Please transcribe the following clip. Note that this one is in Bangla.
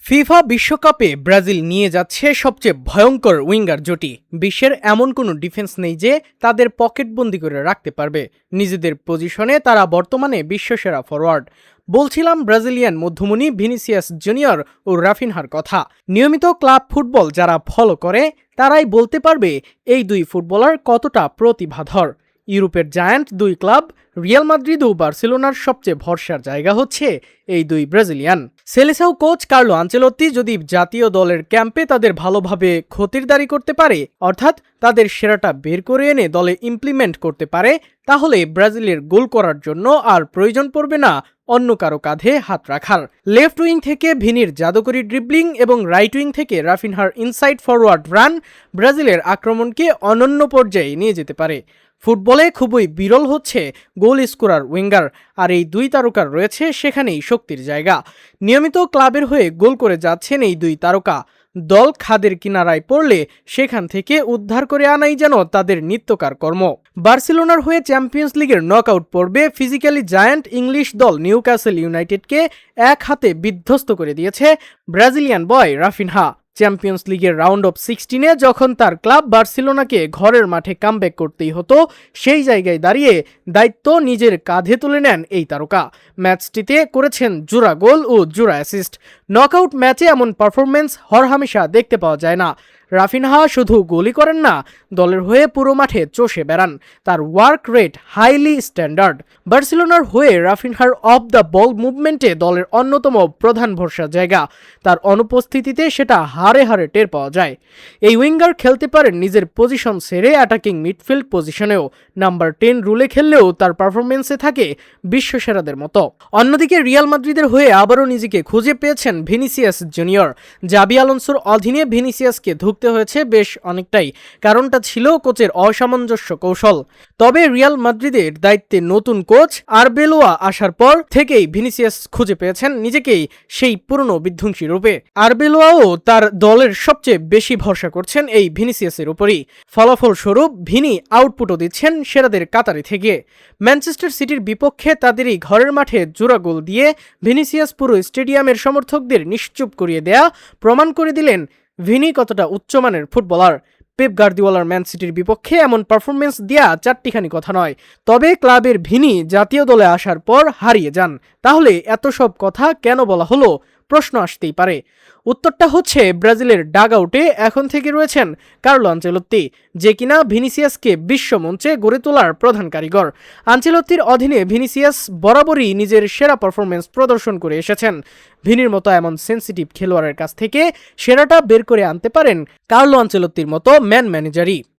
ফিফা বিশ্বকাপে ব্রাজিল নিয়ে যাচ্ছে সবচেয়ে ভয়ঙ্কর উইঙ্গার জুটি। বিশ্বের এমন কোনো ডিফেন্স নেই যে তাদের পকেটবন্দি করে রাখতে পারবে। নিজেদের পজিশনে তারা বর্তমানে বিশ্বসেরা ফরওয়ার্ড। বলছিলাম ব্রাজিলিয়ান মধ্যমণি ভিনিসিয়াস জুনিয়র ও রাফিনহার কথা। নিয়মিত ক্লাব ফুটবল যারা ফলো করে তারাই বলতে পারবে এই দুই ফুটবলার কতটা প্রতিভাধর। ইউরোপের জায়ান্ট দুই ক্লাব রিয়াল মাদ্রিদ ও বার্সেলোনার সবচেয়ে ভরসার জায়গা হচ্ছে এই দুই Brazilian. Selecao coach Carlo Ancelotti যদি জাতীয় দলের ক্যাম্পে তাদের ভালোভাবে খতিরদারি করতে পারে, অর্থাৎ তাদের সেরাটা বের করে এনে দলে ইমপ্লিমেন্ট করতে পারে, তাহলে ব্রাজিলের গোল করার জন্য আর প্রয়োজন পড়বে না অন্য কারো কাঁধে হাত রাখার। লেফট উইং থেকে ভিনির জাদুকরি ড্রিবলিং এবং রাইট উইং থেকে রাফিনহার ইনসাইড ফরওয়ার্ড রান ব্রাজিলের আক্রমণকে অনন্য পর্যায়ে নিয়ে যেতে পারে। ফুটবলে খুবই বিরল হচ্ছে গোল স্কোরার উইঙ্গার, আর এই দুই তারকার রয়েছে সেখানেই শক্তির জায়গা। নিয়মিত ক্লাবের হয়ে গোল করে যাচ্ছেন এই দুই তারকা। দল খাদের কিনারায় পড়লে সেখান থেকে উদ্ধার করে আনাই যেন তাদের নিত্যকার কর্ম। বার্সেলোনার হয়ে চ্যাম্পিয়ন্স লিগের নকআউট পর্বে ফিজিক্যালি জায়ান্ট ইংলিশ দল নিউক্যাসল ইউনাইটেডকে এক হাতে বিধ্বস্ত করে দিয়েছে ব্রাজিলিয়ান বয় রাফিনহা। চ্যাম্পিয়ন্স লিগের রাউন্ড অফ 16-এ যখন তার ক্লাব বার্সেলোনাকে ঘরের মাঠে কামব্যাক করতেই হতো, সেই জায়গায় দাঁড়িয়ে দায়িত্ব নিজের কাঁধে তুলে নেন এই তারকা। ম্যাচটিতে করেছেন জোড়া গোল ও জোড়া অ্যাসিস্ট। নকআউট ম্যাচে এমন পারফরমেন্স হরহামেশা দেখতে পাওয়া যায় না। রাফিনহা শুধু গোলই করেন না, দলের হয়ে পুরো মাঠে চষে বেড়ান। তার ওয়ার্ক রেট হাইলি স্ট্যান্ডার্ড। বার্সেলোনার হয়ে রাফিনহার অফ দ্য বল মুভমেন্টে দলের অন্যতম প্রধান ভরসার জায়গা। তার অনুপস্থিতিতে সেটা হারে হারে টের পাওয়া যায়। এই উইঙ্গার খেলতে পারেন নিজের পজিশন ছেড়ে অ্যাটাকিং মিডফিল্ড পজিশনেও। নাম্বার 10 রুলে খেললেও তার পারফরমেন্সে থাকে বিশ্বসেরাদের মতো। অন্যদিকে রিয়াল মাদ্রিদের হয়ে আবারও নিজেকে খুঁজে পেয়েছেন ভিনিসিয়াস জুনিয়র। জাবি আলোনসোর অধীনে ভিনিসিয়াসকে ধুঁকতে হয়েছে বেশ অনেকটাই। কারণটা ছিল কোচের অসামঞ্জস্য কৌশল। তবে রিয়াল মাদ্রিদের দায়িত্বে নতুন কোচ আরবেলোয়া আসার পর থেকেই ভিনিসিয়াস খুঁজে পেয়েছেন নিজেকেই সেই পুরনো বিধ্বংসী রূপে। আরবেলোয়াও তার দলের সবচেয়ে বেশি ভরসা করছেন এই ভিনিসিয়াসের উপরই। ফলাফলস্বরূপ ভিনি আউটপুটও দিচ্ছেন সেরাদের কাতারে থেকে। ম্যানচেস্টার সিটির বিপক্ষে তাদেরই ঘরের মাঠে জোড়া গোল দিয়ে ভিনিসিয়াস পুরো স্টেডিয়ামের সমর্থকদের নিশ্চুপ করিয়ে দেয়া প্রমাণ করে দিলেন ভিনি কতটা উচ্চমানের ফুটবলার। পেপ গার্দিওলার ম্যান সিটির বিপক্ষে এমন পারফরমেন্স দেয়া চারটিখানি কথা নয়। তবে ক্লাবের ভিনি জাতীয় দলে আসার পর হারিয়ে যান। তাহলে এত সব কথা কেন বলা হলো, প্রশ্ন আসতেই পারে। উত্তরটা হচ্ছে ব্রাজিলের ডাগ আউটে এখন থেকে রয়েছেন কার্লো আনচেলত্তি, যে কিনা ভিনিসিয়াসকে বিশ্বমঞ্চে গড়ে তোলার প্রধান কারিগর। আনচেলত্তির অধীনে ভিনিসিয়াস বরাবরই নিজের সেরা পারফরমেন্স প্রদর্শন করে এসেছেন। ভিনির মতো এমন সেন্সিটিভ খেলোয়াড়ের কাছ থেকে সেরাটা বের করে আনতে পারেন কার্লো আনচেলত্তির মতো ম্যানেজারই।